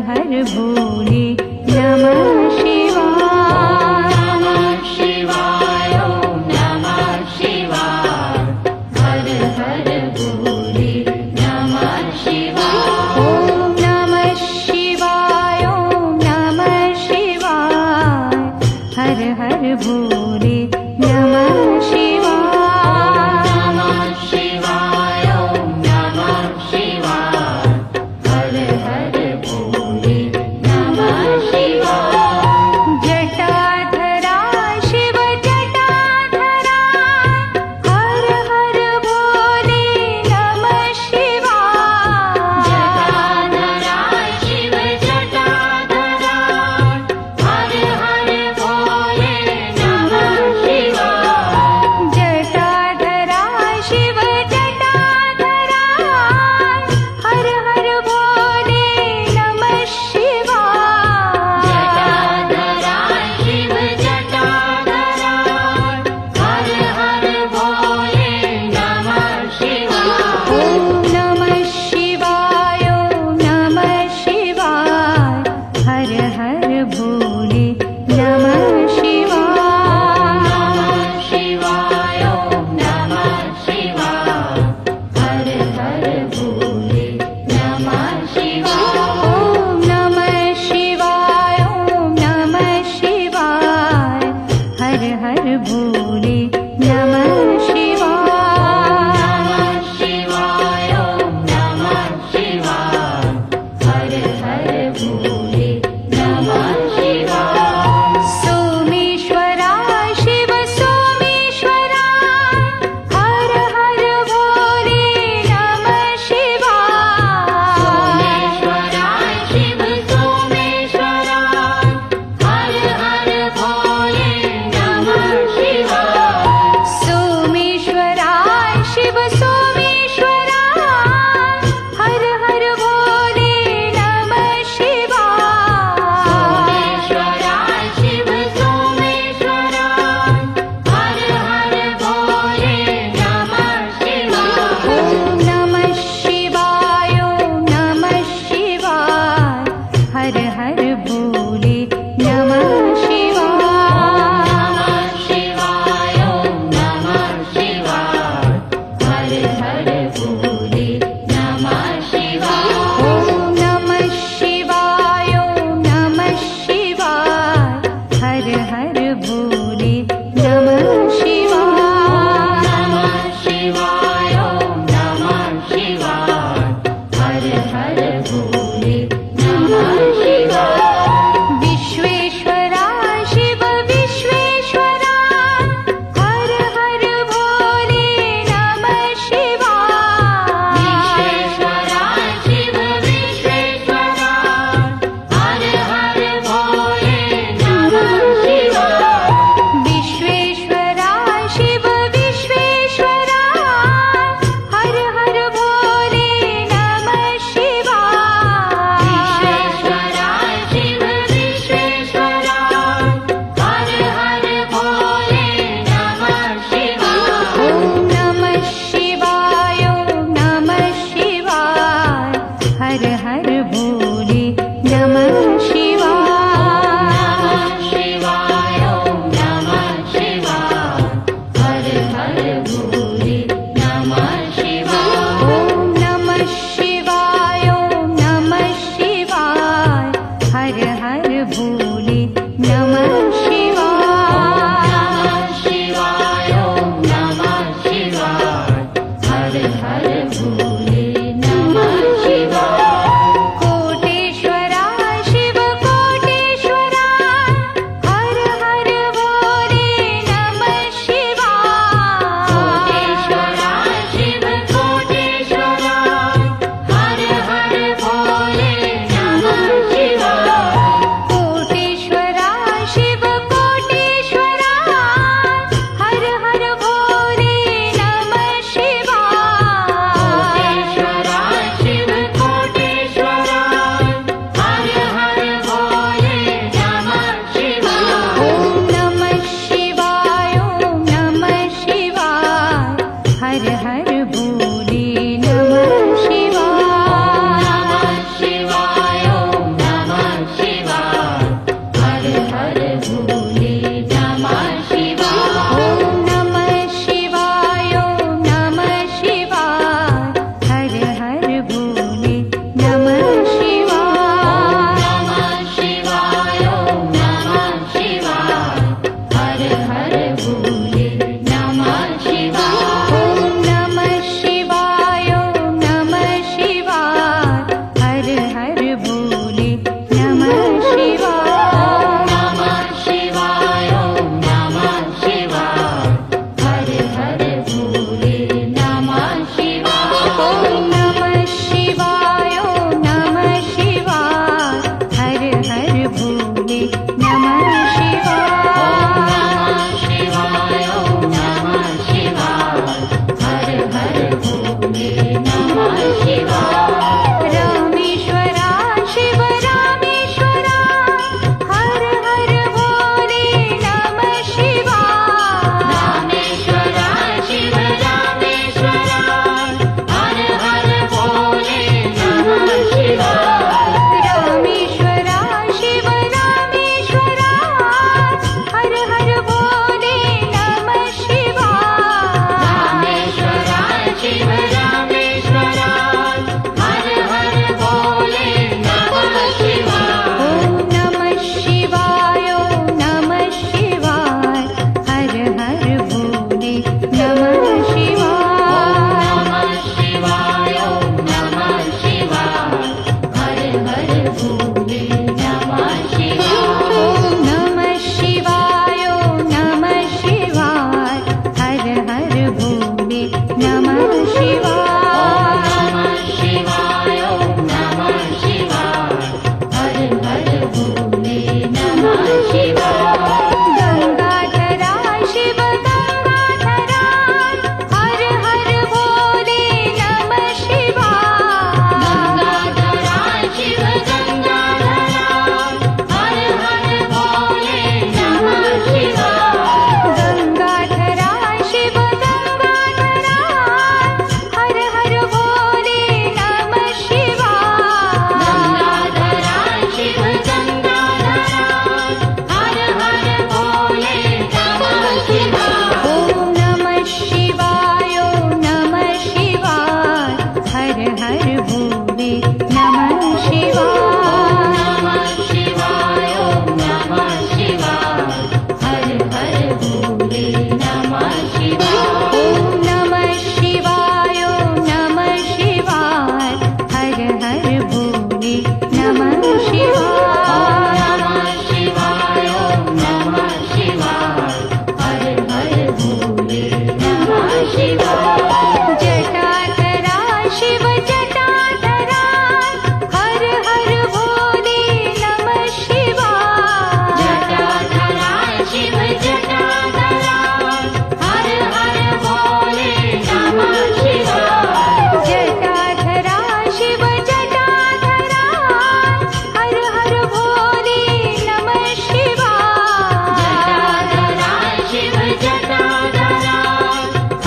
हर भोले नमः शिवाय। नमः शिवाय ॐ नमः शिवाय हर हर भोले नमः शिवाय। ॐ नमः शिवाय ॐ नमः शिवाय हर हर भोले नमः शिवाय। नमः शिवाय ॐ नमः शिवाय हर हर भोले नमः शिवाय। जटाधरा शिव जटाधरा हर हर भोले नमः शिवाय। जटाधरा शिव जटाधरा हर हर भोले नमः शिवाय। जटाधरा शिव जटाधरा हर हर भोले नमः शिवाय। जटाधरा शिव जटाधरा हर हर भोले नमः शिवाय। ॐ नमः शिवाय ॐ नमः शिवाय हर हर भोले नमः शिवाय। नमः शिवाय ॐ नमः शिवाय हर हर भोले नमः शिवाय। ॐ नमः शिवाय ॐ नमः शिवाय हर हर भोले नमः शिवाय। नमः शिवाय ॐ नमः शिवाय हर हर भोले नमः शिवाय। सोमेश्वराय शिव सोमेश्वराय हर हर भोले नमः शिवाय। सोमेश्वराय शिव सोमेश्वराय हर हर भोले नमः शिवाय। सोमेश्वराय शिव सोमेश्वराय हर हर भोले नमः शिवाय। सोमेश्वराय शिव सोमेश्वराय हर हर भोले नमः शिवाय। ॐ नमः शिवाय ॐ नमः शिवाय हर हर भोले नमः शिवाय। नमः शिवाय ॐ नमः शिवाय हर हर भोले नमः शिवाय। ॐ नमः शिवाय ॐ नमः शिवाय हर हर भोले नमः शिवाय। नमः शिवाय ॐ नमः शिवाय हर हर भोले नमः शिवाय। विश्वेश्वराय भोले नमः शिवाय। शिवाय ओम नमः शिवाय हर हर भोले नमः शिवाय। रामेश्वरा शिव रामेश्वरा हर हर भोले नमः शिवाय। रामेश्वरा शिव रामेश्वरा हर हर भोले नमः शिवाय। रामेश्वरा शिव रामेश्वरा हर हर भोले नमः शिवाय। रामेश्वरा शिव रामेश्वरा हर हर भोले नमः शिवाय। ओम नमः शिवाय ओम नमः शिवाय हर हर भोले नमः शिवाय। नमः शिवाय ओम नमः शिवाय हर हर भोले नमः शिवाय। ओम नमः शिवाय ओम नमः शिवाय हर हर भोले नमः शिवाय। नमः शिवाय ओम नमः शिवाय हर हर भोले नमः शिवाय। गंगाधरा शिव गंगाधरा हर हर भोले नमः शिवाय। गंगाधरा शिव गंगाधरा हर हर भोले नमः शिवाय। गंगाधरा शिव गंगाधरा हर हर भोले नमः शिवाय। गंगाधरा शिव गंगाधरा हर हर भोले नमः शिवाय। ओम नमः शिवाय ओम नमः शिवाय हर हर भोले नमः शिवाय। नमः शिवाय ओम नमः शिवाय हर हर भोले नमः शिवाय। ओम नमः शिवाय ओम नमः शिवाय हर हर भोले नमः शिवाय। नमः शिवाय ओम नमः शिवाय हर हर भोले नमः शिवाय। जटाधरा शिव जटाधरा हर हर भोले नमः शिवाय। जटाधरा शिव जटाधरा हर हर भोले नमः शिवाय। जटाधरा शिव जटाधरा हर हर भोले नमः शिवाय। जटाधरा शिव जटाधरा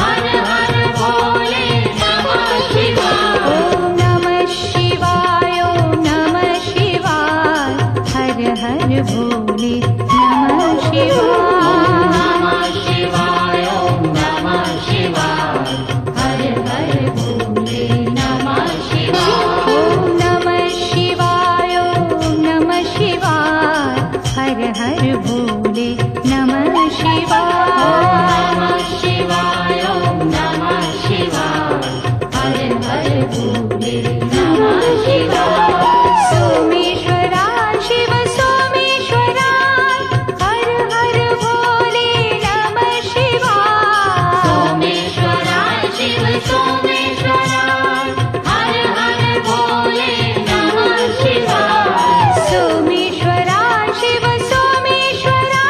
हर हर भोले नमः शिवाय। ओम नमः शिवाय ओम नमः शिवाय हर हर भोले नमः शिवाय। नमः शिवाय ओम नमः शिवाय हर हर भोले नमः शिवाय। ओम नमः शिवाय ओम नमः शिवाय हर हर भोले नमः शिवाय। नमः शिवाय ओम नमः शिवाय हर हर भोले नमः शिवाय। सोमेश्वरा शिव सोमेश्वरा हर हर भोले नमः शिवाय। सोमेश्वरा शिव सोमेश्वरा हर हर भोले नमः शिवाय। सोमेश्वरा शिव सोमेश्वरा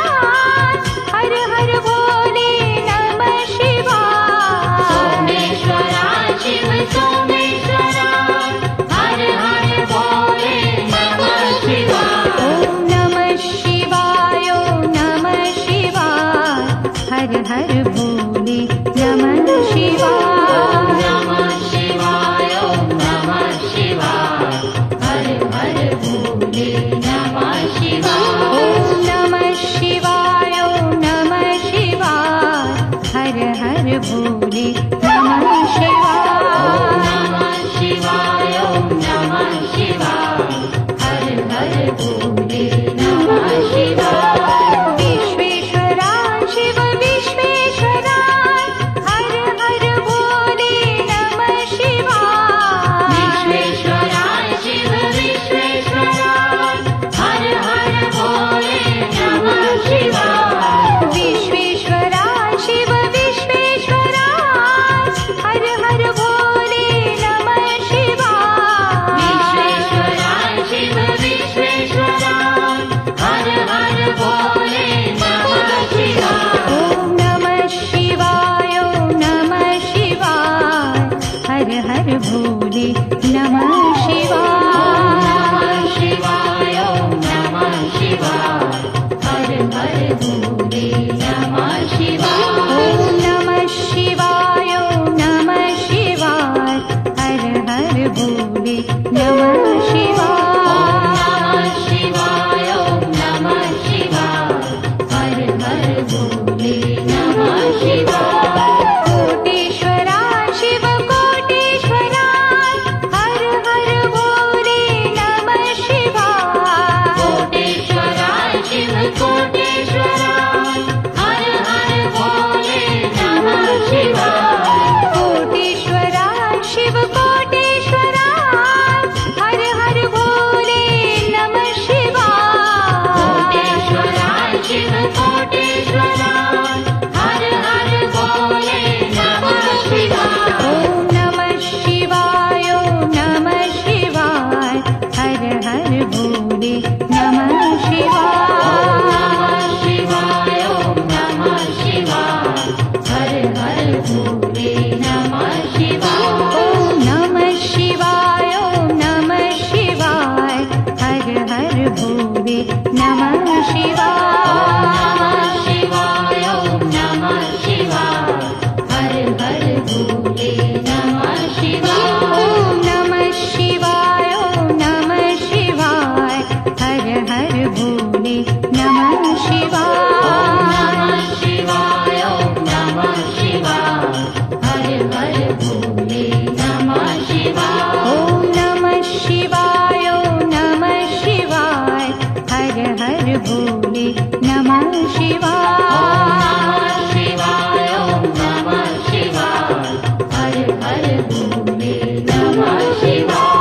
हर हर भोले नमः शिवाय। सोमेश्वरा शिव सोमेश्वरा हर हर भोले नमः शिवाय। ओम नमः शिवाय ओम नमः शिवाय हर हर भोले नमः शिवाय। नमः शिवाय ओम नमः शिवाय हर हर भोले नमः शिवाय। ओम नमः शिवाय ओम नमः शिवाय हर हर भोले नमः शिवाय। नमः शिवाय ओम नमः शिवाय हर हर भोले नमः शिवाय। विश्वेश्वरा शिव विश्वेश्वरा हर हर भोले नमः शिवाय। विश्वेश्वरा शिव विश्वेश्वरा हर हर भोले नमः शिवाय। विश्वेश्वरा शिव विश्वेश्वरा हर हर भोले नमः शिवाय। विश्वेश्वरा शिव विश्वेश्वरा नमः शिवाय शिवाय ॐ नमः शिवाय हर हर भोले नमः शिवाय ॐ नमः शिवाय ॐ नमः शिवाय हर हर भोले नमः शिवाय नमः शिवाय ॐ नमः शिवाय हर हर भोले नमः शिवाय ॐ नमः शिवाय ॐ नमः शिवाय हर हर भोले नमः शिवाय शिवाय ॐ नमः शिवाय हर हर भोले नमः शिवाय